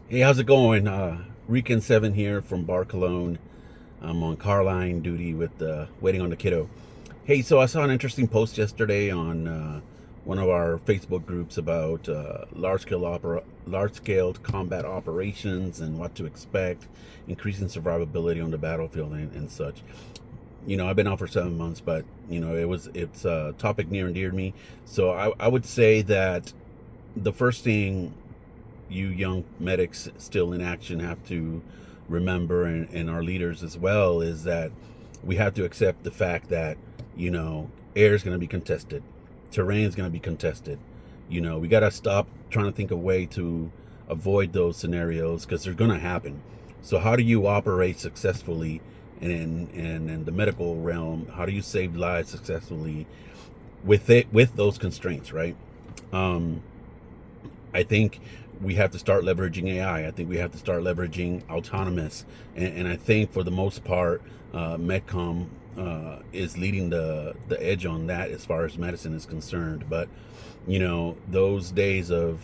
Hey, how's it going? Rican 7 here from Bar Cologne. I'm on car line duty with waiting on the kiddo. Hey, so I saw an interesting post yesterday on one of our Facebook groups about large scale combat operations and what to expect, increasing survivability on the battlefield and such. I've been out for 7 months, but it's a topic near and dear to me. So I would say that the first thing you young medics still in action have to remember, and our leaders as well, is that we have to accept the fact that air is going to be contested, terrain is going to be contested. We got to stop trying to think of a way to avoid those scenarios because they're going to happen. So how do you operate successfully in the medical realm? How do you save lives successfully with those constraints, right? um, I think we have to start leveraging AI. I think we have to start leveraging autonomous. And I think for the most part, Medcom is leading the edge on that as far as medicine is concerned. But, those days of,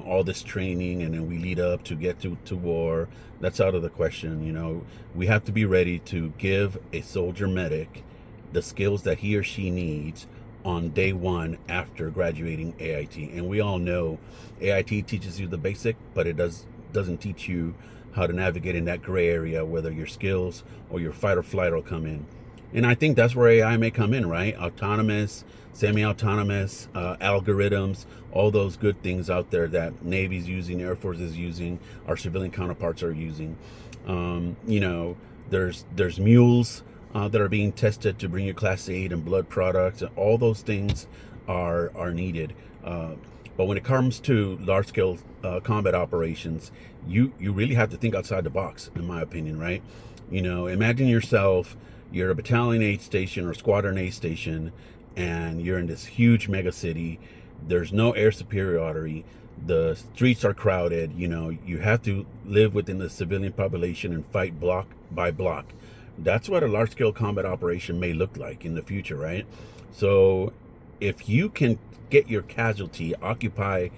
all this training and then we lead up to get to war, that's out of the question. We have to be ready to give a soldier medic the skills that he or she needs on day one after graduating AIT. And we all know AIT teaches you the basic, but it doesn't teach you how to navigate in that gray area, whether your skills or your fight or flight will come in. And I think that's where AI may come in, right? Autonomous, semi-autonomous, algorithms, all those good things out there that Navy's using, Air Force is using, our civilian counterparts are using. There's mules that are being tested to bring you class 8 and blood products, and all those things are needed. But when it comes to large scale combat operations, you really have to think outside the box, in my opinion, right? Imagine yourself, you're a battalion aid station or squadron aid station, and you're in this huge mega city. There's no air superiority. The streets are crowded. You have to live within the civilian population and fight block by block. That's what a large scale combat operation may look like in the future, right? So if you can get your casualty, occupy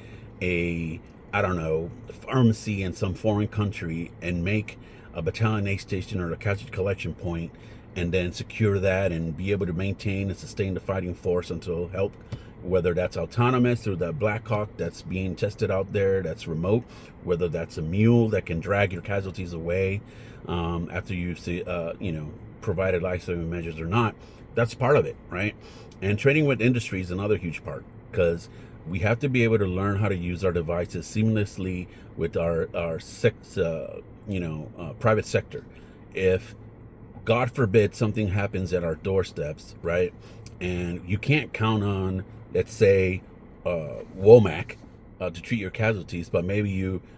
a, I don't know, pharmacy in some foreign country and make a battalion aid station or a casualty collection point, and then secure that and be able to maintain and sustain the fighting force until help, whether that's autonomous or that Black Hawk that's being tested out there that's remote, whether that's a mule that can drag your casualties away after you see, provided life-saving measures or not. That's part of it, right? And training with industry is another huge part, because we have to be able to learn how to use our devices seamlessly with our private sector. If God forbid something happens at our doorsteps, right? And you can't count on, let's say, Womack to treat your casualties, but maybe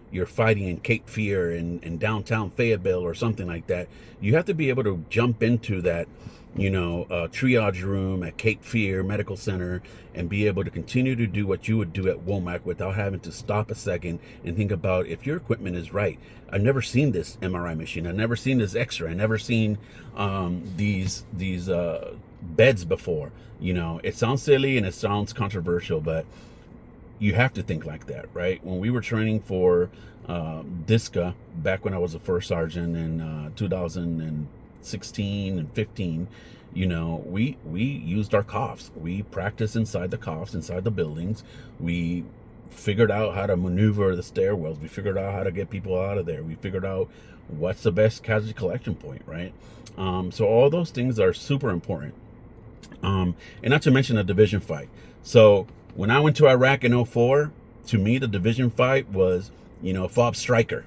you're fighting in Cape Fear in downtown Fayetteville or something like that. You have to be able to jump into that, triage room at Cape Fear Medical Center and be able to continue to do what you would do at Womack without having to stop a second and think about if your equipment is right. I've never seen this MRI machine. I've never seen this X-ray. I've never seen these beds before. It sounds silly and it sounds controversial, but you have to think like that, right? When we were training for DISCA back when I was a first sergeant in 2016 and 15, we used our coughs. We practiced inside the coughs, inside the buildings. We figured out how to maneuver the stairwells. We figured out how to get people out of there. We figured out what's the best casualty collection point, right? So all those things are super important. And not to mention a division fight. So when I went to Iraq in '04, to me, the division fight was, FOB Stryker,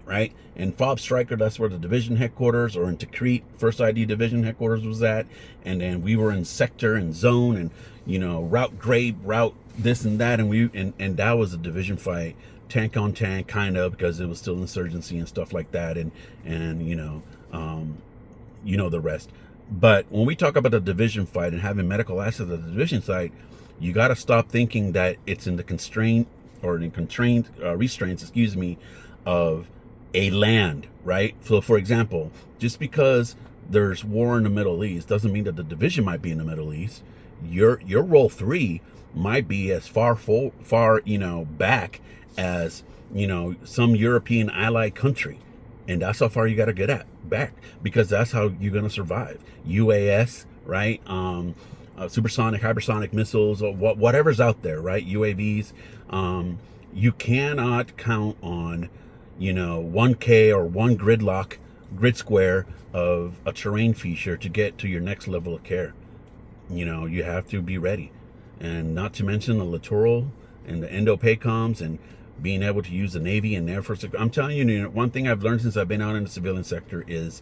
right? And FOB Stryker, that's where the division headquarters, or in Tikrit, 1st ID division headquarters was at. And then we were in sector and zone and, route grade, route this and that. And that was a division fight, tank on tank, kind of, because it was still insurgency and stuff like that. And the rest. But when we talk about the division fight and having medical assets at the division site, you got to stop thinking that it's in the constraint or in constrained restraints, of a land, right? So, for example, just because there's war in the Middle East doesn't mean that the division might be in the Middle East. Your role 3 might be as far back as some European allied country. And that's how far you got to get back, because that's how you're going to survive. UAS, right? Supersonic, hypersonic missiles, or whatever's out there, right? UAVs. You cannot count on, 1K or one grid square of a terrain feature to get to your next level of care. You have to be ready. And not to mention the littoral and the Indo-PACOMs and being able to use the Navy and Air Force. I'm telling you, one thing I've learned since I've been out in the civilian sector is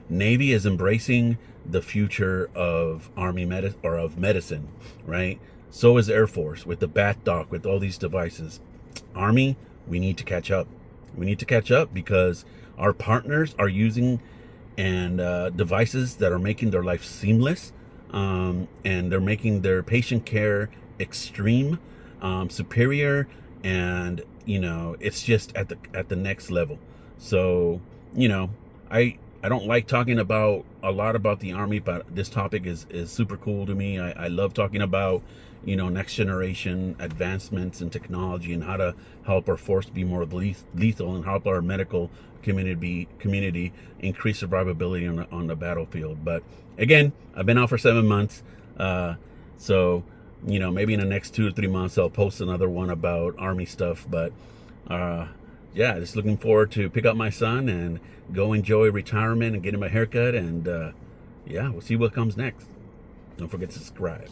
Navy is embracing the future of Army medicine, right? So is Air Force with the BAT doc, with all these devices. Army, we need to catch up. We need to catch up because our partners are using devices that are making their life seamless, and they're making their patient care extreme, superior, and it's just at the next level. So I don't like talking a lot about the Army, but this topic is super cool to me. I love talking about next generation advancements in technology and how to help our force be more lethal and help our medical community increase survivability on the battlefield. But again, I've been out for 7 months, so maybe in the next 2 or 3 months I'll post another one about Army stuff. But yeah, just looking forward to pick up my son and go enjoy retirement and get him a haircut, and yeah, we'll see what comes next. Don't forget to subscribe.